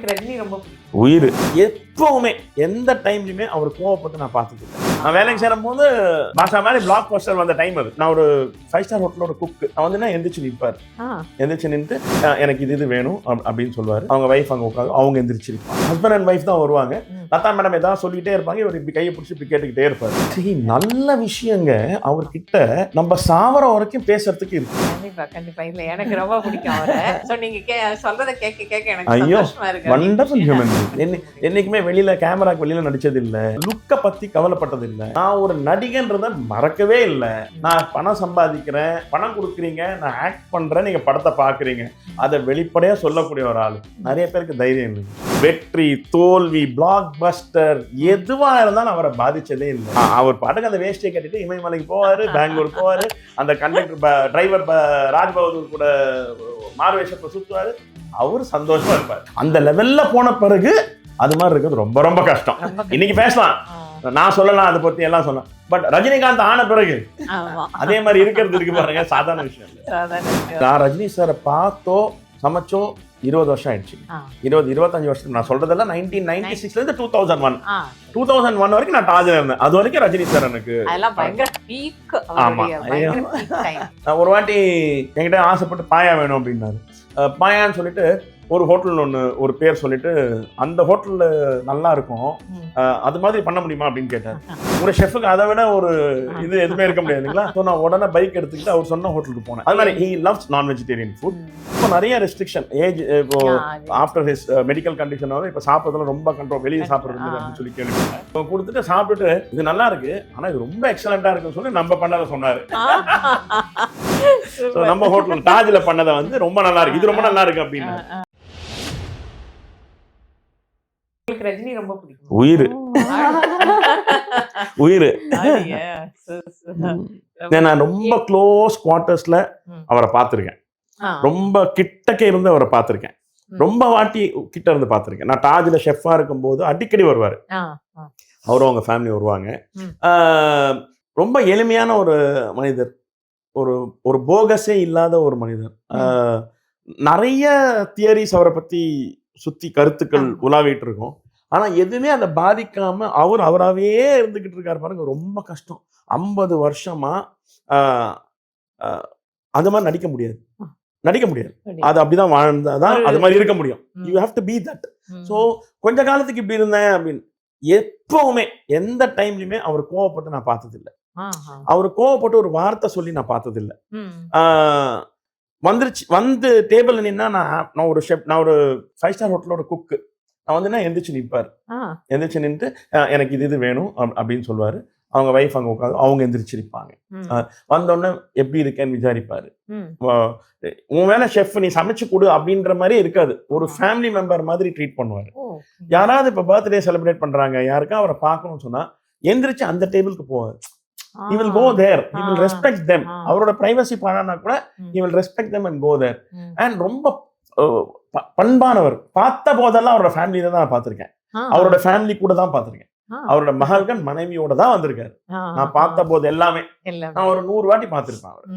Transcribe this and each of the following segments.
உங்களுக்கு ரஜினி ரொம்ப பிடிக்கும்? உயிர். எப்பவுமே எந்த டைம்லையுமே அவர் கோவப்பட்டு நான் பார்த்துக்கிட்டேன். நான் வேலைக்கு சேரும்போது பாஷா மாதிரி பிளாக் போஸ்டர் வந்த டைம் அது. நான் ஒரு 5 ஸ்டார் ஹோட்டலோட குக். நான் வந்து எந்திரிச்சு நிற்பார். எந்திரிச்சு நின்று எனக்கு இது வேணும் அப்படின்னு சொல்லுவார். அவங்க வைஃப் அங்கே உட்காந்து அவங்க எந்திரிச்சு நிற்பாங்க. ஹஸ்பண்ட் அண்ட் வைஃப் தான் வருவாங்க. லதா மேடம் ஏதாவது சொல்லிட்டே இருப்பாங்க. இவர் இப்படி கையை பிடிச்சி இப்படி கேட்டுக்கிட்டே இருப்பார். சரி, நல்ல விஷயங்க அவர்கிட்ட நம்ம சாவர வரைக்கும் பேசுறதுக்கு இருக்கு. கண்டிப்பா கண்டிப்பா. இல்ல எனக்கு ரொம்ப பிடிக்கும் அவரை. சோ நீங்க சொல்றத கேட்க கேட்க எனக்கு ஐயோ சந்தோஷமா இருக்கு. Wonderful human. என்னைக்குமே வெளியில கேமராக்கு வெளியில நடிச்சது இல்ல, லுக்க பத்தி கவலைப்பட்டது இல்ல. நான் ஒரு நடிகன்றத மறக்கவே இல்லை. நான் பணம் சம்பாதிக்கிறேன், பணம் கொடுக்குறீங்க, நான் ஆக்ட் பண்றேன், நீங்க படத்தை பாக்குறீங்க, அதை வெளிப்படையா சொல்லக்கூடிய ஒரு ஆள். நிறைய பேருக்கு தைரியம் இல்லை. வெற்றி தோல்வி பிளாக் பஸ்டர் எதுவா இருந்தாலும் அவரை பாதிச்சதே இல்லை. அவர் பாட்டுக்கு அந்த வேஷ்டியை கட்டிட்டு இமயமலைக்கு போவாரு, பெங்களூர் போவாரு, அந்த கண்டக்டர் டிரைவர் ராஜ்பகதூர் கூட மார்வேஷத்தை சுத்துவாரு, அவரு சந்தோஷமா இருப்பார். அந்த லெவல்ல போன பிறகு அது மாதிரி இருக்கிறது ரொம்ப ரொம்ப கஷ்டம். இன்னைக்கு பேசலாம், நான் சொல்லலாம், அதை பத்தி எல்லாம் சொல்லலாம். பட் ரஜினிகாந்த் ஆன பிறகு அதே மாதிரி இருக்கிறது இருக்கு பாருங்க, சாதாரண விஷயம் இல்லை. நான் ரஜினி சாரை பார்த்தோ சமைச்சோ 20 வருஷம் ஆயிடுச்சு. 25 வருஷம். நான் சொல்றதெல்லாம் 1996 இருந்து 2001 வரைக்கும் நான் டாஜ்ல இருந்தேன். அது வரைக்கும் ரஜினி சார் எனக்கு. ஆமா, ஒரு வாட்டி என்கிட்ட ஆசைப்பட்டு பாயா வேணும் அப்படின்னாரு. பாயான்னு சொல்லிட்டு ஒரு ஹோட்டல் ஒன்று ஒரு பேர் சொல்லிட்டு அந்த ஹோட்டல்ல நல்லா இருக்கும், அது மாதிரி பண்ண முடியுமா அப்படின்னு கேட்டார். ஒரு ஷெஃபுக்கு அதை விட ஒரு இது எதுவுமே இருக்க முடியாதுங்களா? ஸோ நான் உடனே பைக் எடுத்துக்கிட்டு அவர் சொன்ன ஹோட்டலுக்கு போனேன். அது மாதிரி ஹி லவ்ஸ் நான் வெஜிடேரியன் ஃபுட். இப்போ நிறைய ரெஸ்ட்ரிக்ஷன் ஏஜ், இப்போ ஆஃப்டர் ஹிஸ் மெடிக்கல் கண்டிஷன் வந்து இப்போ சாப்பிட்றதுல ரொம்ப கண்ட்ரோல், வெளியே சாப்பிட்றது அப்படின்னு சொல்லி கேள்விப்பட்டேன். இப்போ கொடுத்துட்டு சாப்பிட்டுட்டு இது நல்லா இருக்கு ஆனால் இது ரொம்ப எக்ஸலண்டா இருக்குன்னு சொல்லி நம்ம பண்ணதை சொன்னாரு. நம்ம ஹோட்டல் டாஜ்ல பண்ணதை வந்து ரொம்ப நல்லா இருக்கு, இது ரொம்ப நல்லா இருக்கு அப்படின்னு. ரஜினி ரொம்ப பிடிக்கும். உயிர். உயிர். நான் ரொம்ப க்ளோஸ் குவார்டர்ஸ்ல அவரை பார்த்திருக்கேன். ரொம்ப கிட்டக்க இருந்து அவரை பார்த்திருக்கேன். ரொம்ப வாட்டி கிட்ட இருந்து பார்த்திருக்கேன். நான் டாஜ்ல ஷெஃபா இருக்கும் போது அடிக்கடி வருவாரு. அவரும் அவங்க ஃபேமிலி வருவாங்க. ரொம்ப எளிமையான ஒரு மனிதர், ஒரு போகஸே இல்லாத ஒரு மனிதர். நிறைய தியரிஸ் அவரை பத்தி சுத்தி கருத்துக்கள் உலாவிட்டு இருக்கும். ஆனா எதுவுமே அதை பாதிக்காம அவராகவே இருந்துகிட்டு இருக்காரு பாருங்க. ரொம்ப கஷ்டம். 50 வருஷமா அந்த மாதிரி நடிக்க முடியாது. அது அப்படிதான் வாழ்ந்தாதான் அது மாதிரி இருக்க முடியும். You have to be that. So கொஞ்ச காலத்துக்கு இப்படி இருந்தேன் அப்படின்னு. எப்பவுமே எந்த டைம்லயுமே அவர் கோவப்பட்டு நான் பார்த்தது இல்லை. அவர் கோவப்பட்டு ஒரு வார்த்தை சொல்லி நான் பார்த்தது இல்லை. வந்து டேபிள் நின்னா நான் ஒரு ஷெஃப், நான் ஒரு 5 ஸ்டார் ஹோட்டலோட குக்கு. நான் வந்து எந்திரிச்சு நிற்பார். எந்திரிச்சு நின்று எனக்கு இது வேணும் அப்படின்னு சொல்லுவாரு. அவங்க வைஃப் அங்கே உட்காந்து அவங்க எந்திரிச்சு நிற்பாங்க. வந்தோடனே எப்படி இருக்கேன்னு விசாரிப்பாரு. உன் வேலை ஷெஃப், நீ சமைச்சு கொடு அப்படின்ற மாதிரி இருக்காது. ஒரு ஃபேமிலி மெம்பர் மாதிரி ட்ரீட் பண்ணுவாரு. யாராவது இப்போ பர்த்டே செலிப்ரேட் பண்றாங்க, யாருக்கா அவரை பார்க்கணும்னு சொன்னா எந்திரிச்சு அந்த டேபிளுக்கு போவார். He will go there. He will respect them. அவரோட பிரைவசி பண்ணனா கூட he will respect them and go there. And ரொம்ப பண்பானவர். பார்த்த போதெல்லாம் அவரோட ஃபேமிலியில தான் பார்த்திருக்கேன். அவரோட ஃபேமிலி கூட தான் பார்த்திருக்கேன். அவரோட மகள்கள் மனைவியோட தான் வந்திருக்காரு. நான் பார்த்த போது எல்லாமே நான் ஒரு 100 வாட்டி பார்த்திருப்பேன் அவர்.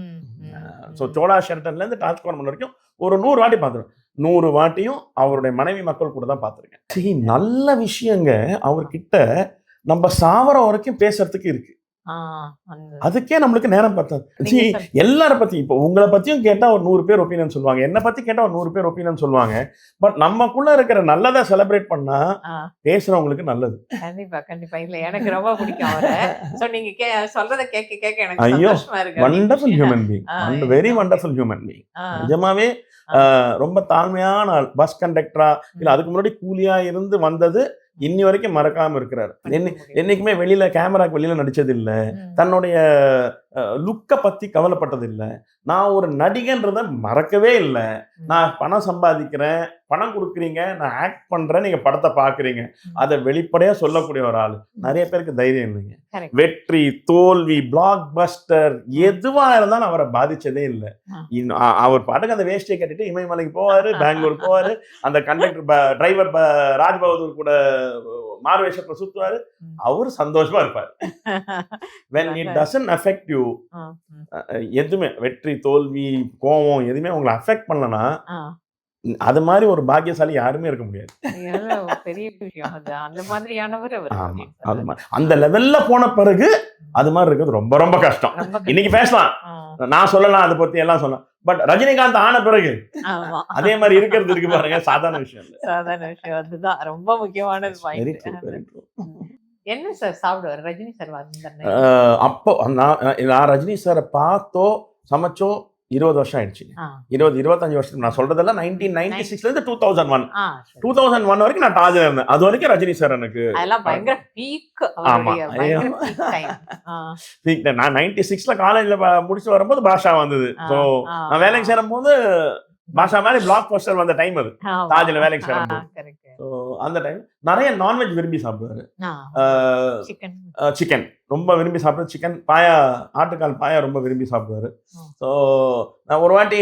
ஸோ சோழா ஷெரட்டன்ல இருந்து டாஜ்கோர்மன் வரைக்கும் ஒரு 100 வாட்டி பார்த்திருப்பேன். 100 வாட்டியும் அவருடைய மனைவி மக்கள் கூட தான் பார்த்திருக்கேன். சரி, நல்ல விஷயங்க அவர்கிட்ட நம்ம சாவர வரைக்கும் பேசுறதுக்கு இருக்கு. அதுக்கே நம்மளுக்கு நேரம் பத்தாது. எல்லார பத்தி இப்போ உங்களை பத்தியும் கேட்டா ஒரு 100 பேர் ஒப்பீனியன் சொல்லுவாங்க, என்ன பத்தி கேட்டா ஒரு 100 பேர் ஒப்பீனியன் சொல்லுவாங்க. பட் நமக்குள்ள இருக்கிற நல்லதை செலிப்ரேட் பண்ணா பேசுறவங்களுக்கு நல்லது. கண்டிப்பா கண்டிப்பா. இல்ல எனக்கு ரொம்ப பிடிக்கும் அவரை. சோ நீங்க சொல்றத கேட்க கேட்க எனக்கு ஐயோ சந்தோஷமா இருக்கு. Wonderful human being, very wonderful human being. நிஜமாவே ரொம்ப தாழ்மையான ஆள். பஸ் கண்டக்டரா இல்ல அதுக்கு முன்னாடி கூலியா இருந்து வந்தது இன்னி வரைக்கும் மறக்காம இருக்கிறாரு. என்னைக்குமே வெளியில கேமராக்கு வெளியில நடிச்சது இல்ல, தன்னுடைய லுக்க பத்தி கவலைப்பட்டது இல்ல. நான் ஒரு நடிகன்றத மறக்கவே இல்லை. நான் பணம் சம்பாதிக்கிறேன், பணம் கொடுக்குறீங்க, நான் ஆக்ட் பண்றேன், நீங்க படத்தை பாக்குறீங்க, அதை வெளிப்படையா சொல்லக்கூடிய ஒரு ஆள். நிறைய பேருக்கு தைரியம் இல்லைங்க. வெற்றி தோல்வி பிளாக் பஸ்டர் எதுவா இருந்தாலும் அவரை பாதிச்சதே இல்லை. அவர் பாட்டுக்கு அந்த வேஷ்டியை கட்டிட்டு இமயமலைக்கு போவாரு, பெங்களூர் போவாரு, அந்த கண்டக்டர் டிரைவர் ராஜ்பகதூர் கூட மார்வேஷத்தை சுத்துவாரு, அவரு சந்தோஷமா இருப்பாரு. when it doesn't affect you, எதுவுமே வெற்றி தோல்வி கோவம் எதுவுமே உங்களை அஃபெக்ட் பண்ணலன்னா அது மாதிரி ஒரு பாக்கியசாலி யாருமே இருக்க முடியாது. எவ்வளவு பெரிய விஷயம் அது. அந்த மாதிரியானவர் அவர். ஆமா. அது மாதிரி அந்த லெவல்ல போன பிறகு அது மாதிரி இருக்கிறது ரொம்ப ரொம்ப கஷ்டம். ரொம்ப கஷ்டம். இன்னைக்கு பேசலாம், நான் சொல்லலாம், அதை பத்தி எல்லாம் சொல்லலாம். பட் ரஜினிகாந்த் ஆன பிறகு ஆமா. அதே மாதிரி இருக்கிறது இருக்கு பாருங்க, சாதாரண விஷயம் இல்ல. சாதாரண விஷயம். அதுதான் ரொம்ப முக்கியமானது Very point. true, very true. என்ன சார் சாப்பிடுவார் ரஜினி சார் வந்த அப்போ நான் ரஜினி சாரை பார்த்தோ சமைச்சோ 20 வருஷம் ஆயிடுச்சு. 25 வருஷம் நான் சொல்றதெல்லாம் 1996 இருந்து 2001 2001 வரைக்கும் நான் டாஜ்ல இருந்தேன். அது வரைக்கும் ரஜினி சார் எனக்கு அதெல்லாம் பயங்கர பீக். ஆமா. நான் 96ல காலேஜ்ல முடிச்சு வரும்போது பாஷா வந்தது. ஸோ நான் வேலைக்கு சேரும் போது பாஷா மாதிரி பிளாக் போஸ்டர் வந்த டைம் அது. தாஜ்ல வேலைக்கு சேரும்போது அந்த டைம் நிறைய நான்வெஜ் விரும்பி சாப்பிடுவாரு. சிக்கன் ரொம்ப விரும்பி சாப்பிடுவாரு. சிக்கன் பாயா, ஆட்டுக்கால் பாயா ரொம்ப விரும்பி சாப்பிடுவாரு. ஸோ நான் ஒரு வாட்டி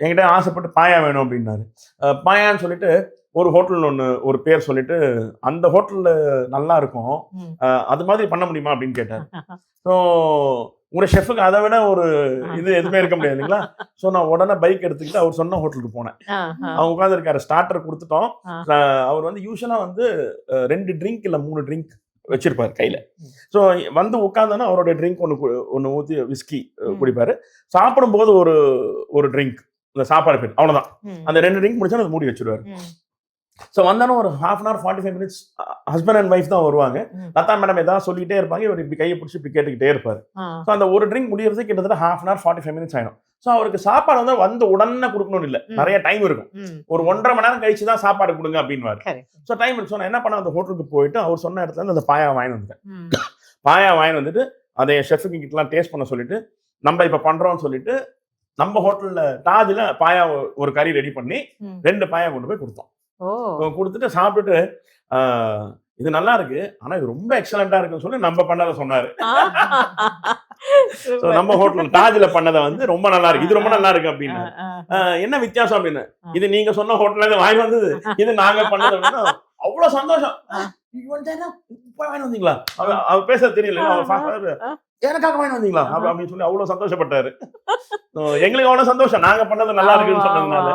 என்கிட்ட ஆசைப்பட்டு பாயா வேணும் அப்படின்னாரு. பாயான்னு சொல்லிட்டு ஒரு ஹோட்டல் ஒன்று ஒரு பேர் சொல்லிட்டு அந்த ஹோட்டல்ல நல்லா இருக்கும், அது மாதிரி பண்ண முடியுமா அப்படின்னு கேட்டார். ஸோ உங்க ஷெஃபுக்கு அதை விட ஒரு இது எதுவுமே இருக்க முடியாது இல்லைங்களா? ஸோ நான் உடனே பைக் எடுத்துக்கிட்டு அவர் சொன்ன ஹோட்டலுக்கு போனேன். அவங்க உட்காந்து இருக்காரு, ஸ்டார்டர் கொடுத்துட்டோம். அவர் வந்து யூஸ்வலா வந்து 2 ட்ரிங்க் இல்லை 3 ட்ரிங்க் வச்சிருப்பாரு கையில. ஸோ வந்து உட்காந்தோன்னா அவரோட ட்ரிங்க் ஒன்று ஊற்றி விஸ்கி குடிப்பாரு. சாப்பிடும்போது ஒரு ட்ரிங்க், இந்த சாப்பாடு பேர் அவ்வளோதான். அந்த 2 ட்ரிங்க் முடிச்சா அதை மூடி வச்சிருவாரு. ஸோ வந்தாலும் ஒரு 1/2 hour 45 minutes husband and wife தான் வருவாங்க. லதா மேடம் ஏதாவது சொல்லிக்கிட்டே இருப்பாங்க, இவர் இப்படி கையை பிடிச்சி இப்படி கேட்டுக்கிட்டே இருப்பாரு. ஸோ அந்த ஒரு ட்ரிங்க் முடியறது கிட்டத்தட்ட 1/2 hour 45 minutes ஆயிடும். ஸோ அவருக்கு சாப்பாடு வந்து உடனே கொடுக்கணும்னு இல்லை, நிறைய டைம் இருக்கும். ஒரு 1.5 மணி நேரம் கழிச்சு தான் சாப்பாடு கொடுங்க அப்படின்னு. ஸோ டைம் இருக்கு. ஸோ நான் என்ன பண்ண, அந்த ஹோட்டலுக்கு போயிட்டு அவர் சொன்ன இடத்துல இருந்து அந்த பாயா வாங்கி வந்துட்டேன். பாயா வாங்கி வந்துட்டு அதை ஷெஃபுக்கு கிட்டலாம் டேஸ்ட் பண்ண சொல்லிட்டு, நம்ம இப்போ பண்றோம்னு சொல்லிட்டு நம்ம ஹோட்டல்ல டாஜ்ல பாயா ஒரு கறி ரெடி பண்ணி 2 பாயா கொண்டு போய் கொடுத்தோம். கொடுத்துட்டு சாப்பிட்டுட்டு இது நல்லா இருக்கு, ஆனா இது ரொம்ப எக்ஸலண்டா இருக்குன்னு சொல்லி நம்ம பண்ணதை சொன்னாரு. நம்ம ஹோட்டல் டாஜ்ல பண்ணதை வந்து ரொம்ப நல்லா இருக்கு, இது ரொம்ப நல்லா இருக்கு அப்படின்னு. என்ன வித்தியாசம் அப்படின்னு, இது நீங்க சொன்ன ஹோட்டல்ல இருந்து வாங்கி வந்தது, இது நாங்க பண்ணது அப்படின்னா அவ்வளவு சந்தோஷம். வாங்கி வந்தீங்களா, அவர் பேச தெரியல, எனக்காக வாங்கி வந்தீங்களா அப்படின்னு சொல்லி அவ்வளவு சந்தோஷப்பட்டாரு. எங்களுக்கு அவ்வளவு சந்தோஷம், நாங்க பண்ணது நல்லா இருக்குன்னு சொன்னதுனால.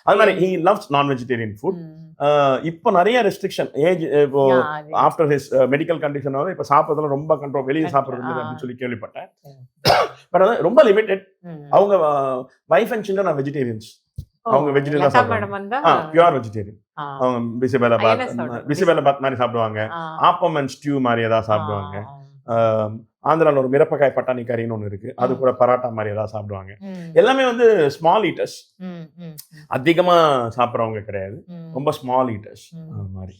அது மாதிரி he loves non-vegetarian food. இப்போ நிறைய ரெஸ்ட்ரிக்ஷன், ஏஜ் இப்போ ஆஃப்டர் ஹிஸ் மெடிக்கல் கண்டிஷன் வந்து இப்போ சாப்பிட்றதுல ரொம்ப கண்ட்ரோல், வெளியே சாப்பிட்றது அப்படின்னு சொல்லி கேள்விப்பட்டேன். பட் அது ரொம்ப லிமிட்டெட். அவங்க wife and children are vegetarians. அவங்க வெஜிடேரியன் சாப்பிடுவாங்க, பியூர் வெஜிடேரியன். அவங்க பிசிபெலாபாத் மாதிரி சாப்பிடுவாங்க, ஆப்பம் அண்ட் ஸ்டியூ மாதிரி ஏதாவது சாப்பிடுவாங்க. ஆந்திரால ஒரு மிரப்பக்காய் பட்டாணி கறின்னு ஒன்று இருக்கு, அது கூட பராட்டா மாதிரி ஏதாவது சாப்பிடுவாங்க. எல்லாமே வந்து ஸ்மால் ஈட்டர்ஸ், அதிகமா சாப்பிட்றவங்க கிடையாது, ரொம்ப ஸ்மால் ஈட்டர்ஸ் மாதிரி.